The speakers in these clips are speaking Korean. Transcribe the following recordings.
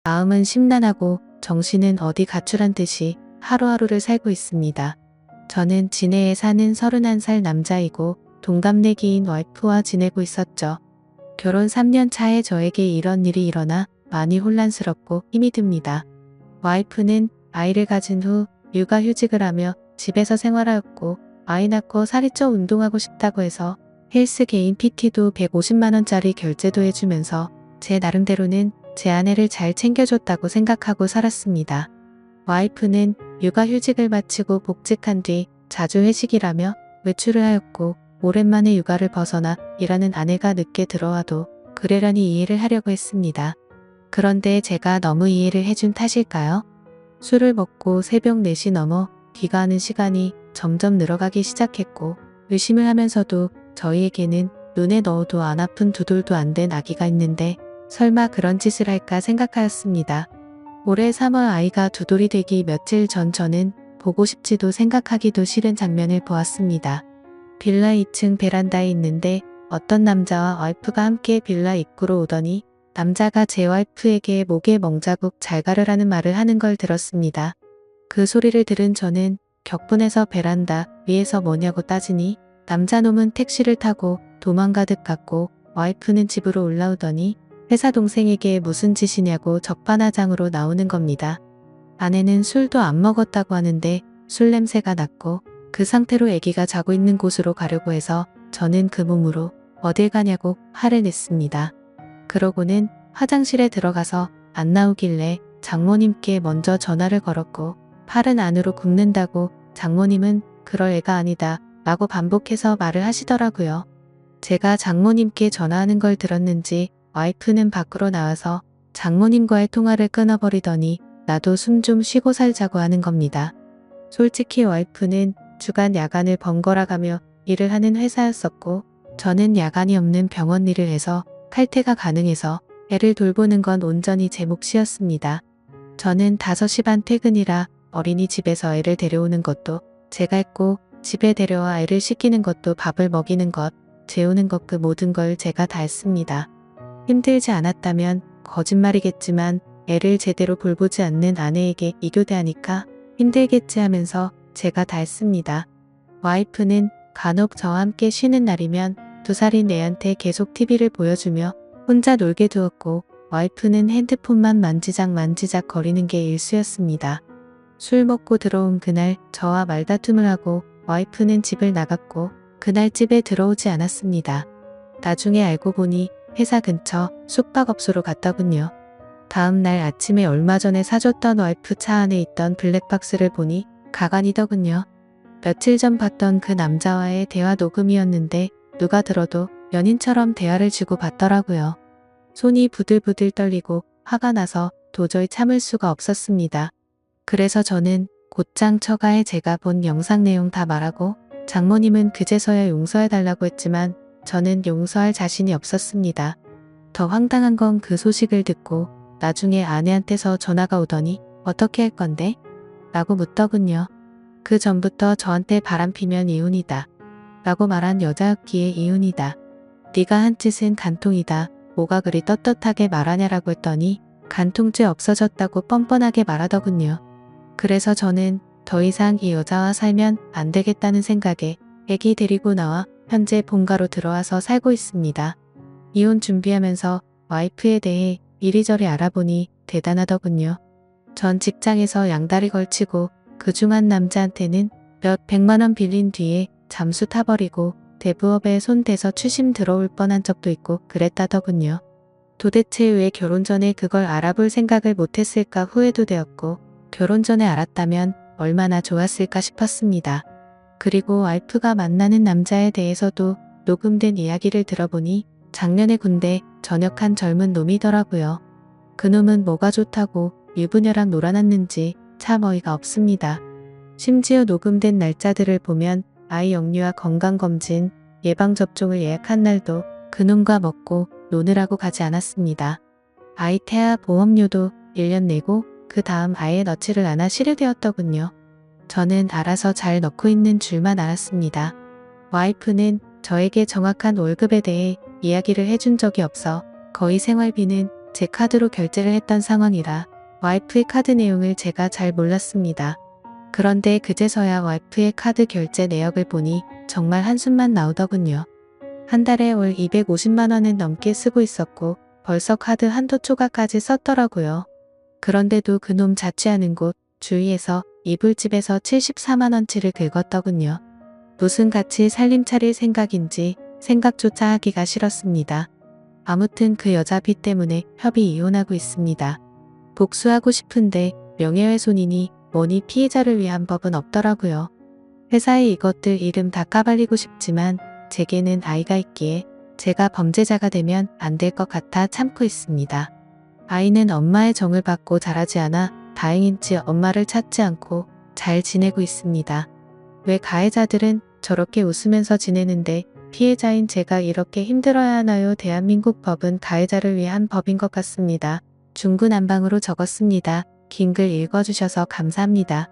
마음은 심란하고 정신은 어디 가출한 듯이 하루하루를 살고 있습니다. 저는 진해에 사는 31살 남자이고 동갑내기인 와이프와 지내고 있었죠. 결혼 3년 차에 저에게 이런 일이 일어나 많이 혼란스럽고 힘이 듭니다. 와이프는 아이를 가진 후 육아휴직을 하며 집에서 생활하였고 아이 낳고 살이 쪄 운동하고 싶다고 해서 헬스 개인 PT도 150만원짜리 결제도 해주면서 제 나름대로는 제 아내를 잘 챙겨줬다고 생각하고 살았습니다. 와이프는 육아휴직을 마치고 복직한 뒤 자주 회식이라며 외출을 하였고 오랜만에 육아를 벗어나 일하는 아내가 늦게 들어와도 그러려니 이해를 하려고 했습니다. 그런데 제가 너무 이해를 해준 탓일까요? 술을 먹고 새벽 4시 넘어 귀가하는 시간이 점점 늘어가기 시작했고 의심을 하면서도 저희에게는 눈에 넣어도 안 아픈 두 돌도 안 된 아기가 있는데 설마 그런 짓을 할까 생각하였습니다. 올해 3월 아이가 두 돌이 되기 며칠 전 저는 보고 싶지도 생각하기도 싫은 장면을 보았습니다. 빌라 2층 베란다에 있는데 어떤 남자와 와이프가 함께 빌라 입구로 오더니 남자가 제 와이프에게 목에 멍자국 잘 가르라는 말을 하는 걸 들었습니다. 그 소리를 들은 저는 격분해서 베란다 위에서 뭐냐고 따지니 남자놈은 택시를 타고 도망가듯 갔고 와이프는 집으로 올라오더니 회사 동생에게 무슨 짓이냐고 적반하장으로 나오는 겁니다. 아내는 술도 안 먹었다고 하는데 술 냄새가 났고 그 상태로 아기가 자고 있는 곳으로 가려고 해서 저는 그 몸으로 어딜 가냐고 화를 냈습니다. 그러고는 화장실에 들어가서 안 나오길래 장모님께 먼저 전화를 걸었고 팔은 안으로 굽는다고 장모님은 그럴 애가 아니다 라고 반복해서 말을 하시더라고요. 제가 장모님께 전화하는 걸 들었는지 와이프는 밖으로 나와서 장모님과의 통화를 끊어버리더니 나도 숨 좀 쉬고 살자고 하는 겁니다. 솔직히 와이프는 주간 야간을 번갈아 가며 일을 하는 회사였었고 저는 야간이 없는 병원 일을 해서 칼퇴가 가능해서 애를 돌보는 건 온전히 제 몫이었습니다. 저는 5시 반 퇴근이라 어린이집에서 애를 데려오는 것도 제가 했고 집에 데려와 애를 씻기는 것도 밥을 먹이는 것, 재우는 것 그 모든 걸 제가 다 했습니다. 힘들지 않았다면 거짓말이겠지만 애를 제대로 돌보지 않는 아내에게 이교대하니까 힘들겠지 하면서 제가 다 했습니다. 와이프는 간혹 저와 함께 쉬는 날이면 2살인 애한테 계속 TV를 보여주며 혼자 놀게 두었고 와이프는 핸드폰만 만지작 거리는 게 일수였습니다. 술 먹고 들어온 그날 저와 말다툼을 하고 와이프는 집을 나갔고 그날 집에 들어오지 않았습니다. 나중에 알고 보니 회사 근처 숙박업소로 갔더군요. 다음 날 아침에 얼마 전에 사줬던 와이프 차 안에 있던 블랙박스를 보니 가관이더군요. 며칠 전 봤던 그 남자와의 대화 녹음이었는데 누가 들어도 연인처럼 대화를 주고받더라고요. 손이 부들부들 떨리고 화가 나서 도저히 참을 수가 없었습니다. 그래서 저는 곧장 처가에 제가 본 영상 내용 다 말하고 장모님은 그제서야 용서해달라고 했지만 저는 용서할 자신이 없었습니다. 더 황당한 건 그 소식을 듣고 나중에 아내한테서 전화가 오더니 어떻게 할 건데? 라고 묻더군요. 그 전부터 저한테 바람피면 이혼이다. 라고 말한 여자였기에 이혼이다. 네가 한 짓은 간통이다. 뭐가 그리 떳떳하게 말하냐라고 했더니 간통죄 없어졌다고 뻔뻔하게 말하더군요. 그래서 저는 더 이상 이 여자와 살면 안 되겠다는 생각에 애기 데리고 나와 현재 본가로 들어와서 살고 있습니다. 이혼 준비하면서 와이프에 대해 이리저리 알아보니 대단하더군요. 전 직장에서 양다리 걸치고 그중 한 남자한테는 몇 백만원 빌린 뒤에 잠수 타버리고 대부업에 손 대서 추심 들어올 뻔한 적도 있고 그랬다더군요. 도대체 왜 결혼 전에 그걸 알아볼 생각을 못했을까 후회도 되었고 결혼 전에 알았다면 얼마나 좋았을까 싶었습니다. 그리고 와이프가 만나는 남자에 대해서도 녹음된 이야기를 들어보니 작년에 군대 전역한 젊은 놈이더라고요. 그놈은 뭐가 좋다고 유부녀랑 놀아났는지 참 어이가 없습니다. 심지어 녹음된 날짜들을 보면 아이 영유아 건강검진, 예방접종을 예약한 날도 그놈과 먹고 노느라고 가지 않았습니다. 아이 태아 보험료도 1년 내고 그 다음 아예 넣지를 않아 실효되었더군요. 저는 알아서 잘 넣고 있는 줄만 알았습니다. 와이프는 저에게 정확한 월급에 대해 이야기를 해준 적이 없어 거의 생활비는 제 카드로 결제를 했던 상황이라 와이프의 카드 내용을 제가 잘 몰랐습니다. 그런데 그제서야 와이프의 카드 결제 내역을 보니 정말 한숨만 나오더군요. 한 달에 월 250만 원은 넘게 쓰고 있었고 벌써 카드 한도 초과까지 썼더라고요. 그런데도 그놈 자취하는 곳 주위에서 이불집에서 74만 원치를 긁었더군요. 무슨 같이 살림 차릴 생각인지 생각조차 하기가 싫었습니다. 아무튼 그 여자 빚 때문에 협의 이혼하고 있습니다. 복수하고 싶은데 명예훼손이니 뭐니 피해자를 위한 법은 없더라고요. 회사에 이것들 이름 다 까발리고 싶지만 제게는 아이가 있기에 제가 범죄자가 되면 안 될 것 같아 참고 있습니다. 아이는 엄마의 정을 받고 자라지 않아 다행인지 엄마를 찾지 않고 잘 지내고 있습니다. 왜 가해자들은 저렇게 웃으면서 지내는데 피해자인 제가 이렇게 힘들어야 하나요? 대한민국 법은 가해자를 위한 법인 것 같습니다. 중구난방으로 적었습니다. 긴 글 읽어주셔서 감사합니다.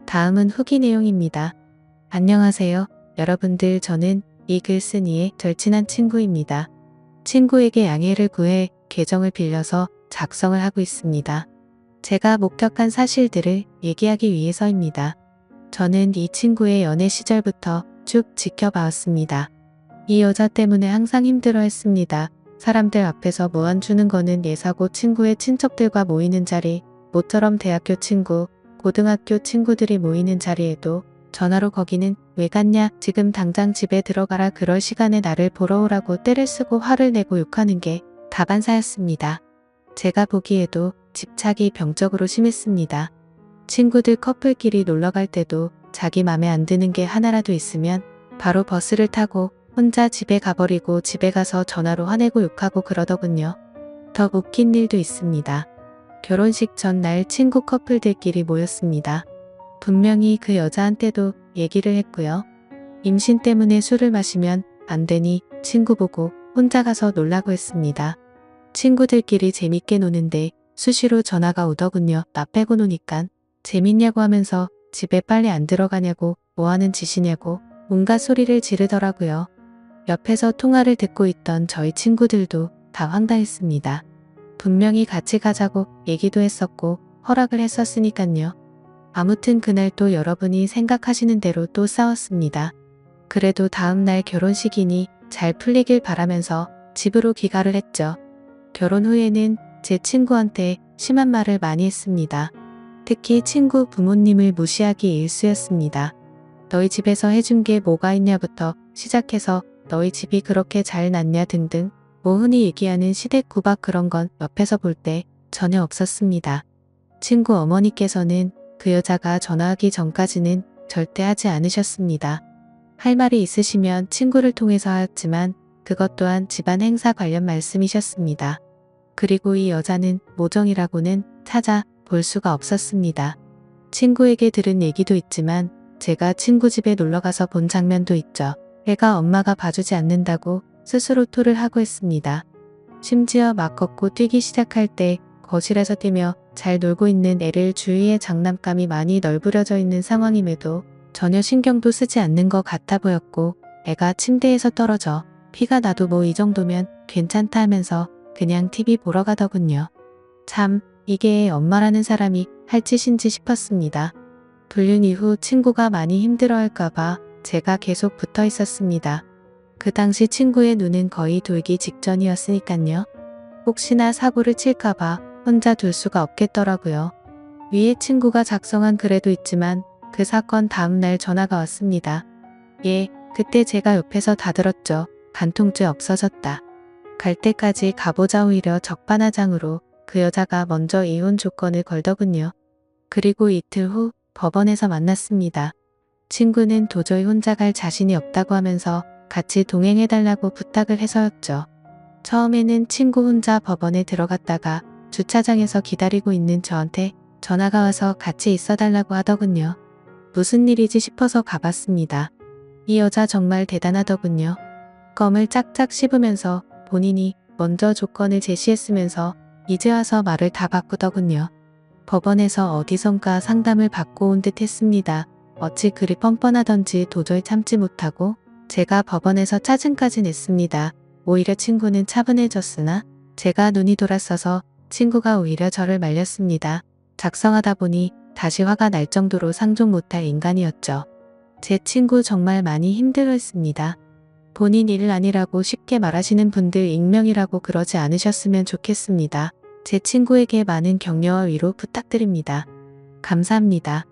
다음은 후기 내용입니다. 안녕하세요. 여러분들, 저는 이 글 쓴 이의 절친한 친구입니다. 친구에게 양해를 구해 계정을 빌려서 작성을 하고 있습니다. 제가 목격한 사실들을 얘기하기 위해서입니다. 저는 이 친구의 연애 시절부터 쭉 지켜봐왔습니다. 이 여자 때문에 항상 힘들어했습니다. 사람들 앞에서 무안 주는 거는 예사고 친구의 친척들과 모이는 자리, 모처럼 대학교 친구, 고등학교 친구들이 모이는 자리에도 전화로 거기는 왜 갔냐, 지금 당장 집에 들어가라, 그럴 시간에 나를 보러 오라고 떼를 쓰고 화를 내고 욕하는 게 다반사였습니다. 제가 보기에도 집착이 병적으로 심했습니다. 친구들 커플끼리 놀러갈 때도 자기 맘에 안 드는 게 하나라도 있으면 바로 버스를 타고 혼자 집에 가버리고 집에 가서 전화로 화내고 욕하고 그러더군요. 더 웃긴 일도 있습니다. 결혼식 전날 친구 커플들끼리 모였습니다. 분명히 그 여자한테도 얘기를 했고요. 임신 때문에 술을 마시면 안 되니 친구 보고 혼자 가서 놀라고 했습니다. 친구들끼리 재밌게 노는데 수시로 전화가 오더군요. 나 빼고 노니깐 재밌냐고 하면서 집에 빨리 안 들어가냐고, 뭐하는 짓이냐고 온갖 소리를 지르더라고요. 옆에서 통화를 듣고 있던 저희 친구들도 다 황당했습니다. 분명히 같이 가자고 얘기도 했었고 허락을 했었으니깐요. 아무튼 그날 또 여러분이 생각하시는 대로 또 싸웠습니다. 그래도 다음날 결혼식이니 잘 풀리길 바라면서 집으로 귀가를 했죠. 결혼 후에는 제 친구한테 심한 말을 많이 했습니다. 특히 친구 부모님을 무시하기 일쑤였습니다. 너희 집에서 해준 게 뭐가 있냐부터 시작해서 너희 집이 그렇게 잘 났냐 등등, 뭐 흔히 얘기하는 시댁 구박 그런 건 옆에서 볼 때 전혀 없었습니다. 친구 어머니께서는 그 여자가 전화하기 전까지는 절대 하지 않으셨습니다. 할 말이 있으시면 친구를 통해서 하였지만 그것 또한 집안 행사 관련 말씀이셨습니다. 그리고 이 여자는 모정이라고는 찾아 볼 수가 없었습니다. 친구에게 들은 얘기도 있지만 제가 친구 집에 놀러가서 본 장면도 있죠. 애가 엄마가 봐주지 않는다고 스스로 토를 하고 했습니다. 심지어 막 걷고 뛰기 시작할 때 거실에서 뛰며 잘 놀고 있는 애를 주위에 장난감이 많이 널브러져 있는 상황임에도 전혀 신경도 쓰지 않는 것 같아 보였고, 애가 침대에서 떨어져 피가 나도 뭐 이 정도면 괜찮다 하면서 그냥 TV 보러 가더군요. 참, 이게 엄마라는 사람이 할 짓인지 싶었습니다. 불륜 이후 친구가 많이 힘들어할까봐 제가 계속 붙어 있었습니다. 그 당시 친구의 눈은 거의 돌기 직전이었으니깐요. 혹시나 사고를 칠까봐 혼자 둘 수가 없겠더라고요. 위에 친구가 작성한 글에도 있지만 그 사건 다음날 전화가 왔습니다. 예, 그때 제가 옆에서 다 들었죠. 간통죄 없어졌다. 갈 때까지 가보자. 오히려 적반하장으로 그 여자가 먼저 이혼 조건을 걸더군요. 그리고 이틀 후 법원에서 만났습니다. 친구는 도저히 혼자 갈 자신이 없다고 하면서 같이 동행해달라고 부탁을 해서였죠. 처음에는 친구 혼자 법원에 들어갔다가 주차장에서 기다리고 있는 저한테 전화가 와서 같이 있어달라고 하더군요. 무슨 일이지 싶어서 가봤습니다. 이 여자 정말 대단하더군요. 껌을 짝짝 씹으면서 본인이 먼저 조건을 제시했으면서 이제 와서 말을 다 바꾸더군요. 법원에서 어디선가 상담을 받고 온 듯 했습니다. 어찌 그리 뻔뻔하던지 도저히 참지 못하고 제가 법원에서 짜증까지 냈습니다. 오히려 친구는 차분해졌으나 제가 눈이 돌았어서 친구가 오히려 저를 말렸습니다. 작성하다 보니 다시 화가 날 정도로 상종 못할 인간이었죠. 제 친구 정말 많이 힘들어했습니다. 본인 일 아니라고 쉽게 말하시는 분들 익명이라고 그러지 않으셨으면 좋겠습니다. 제 친구에게 많은 격려와 위로 부탁드립니다. 감사합니다.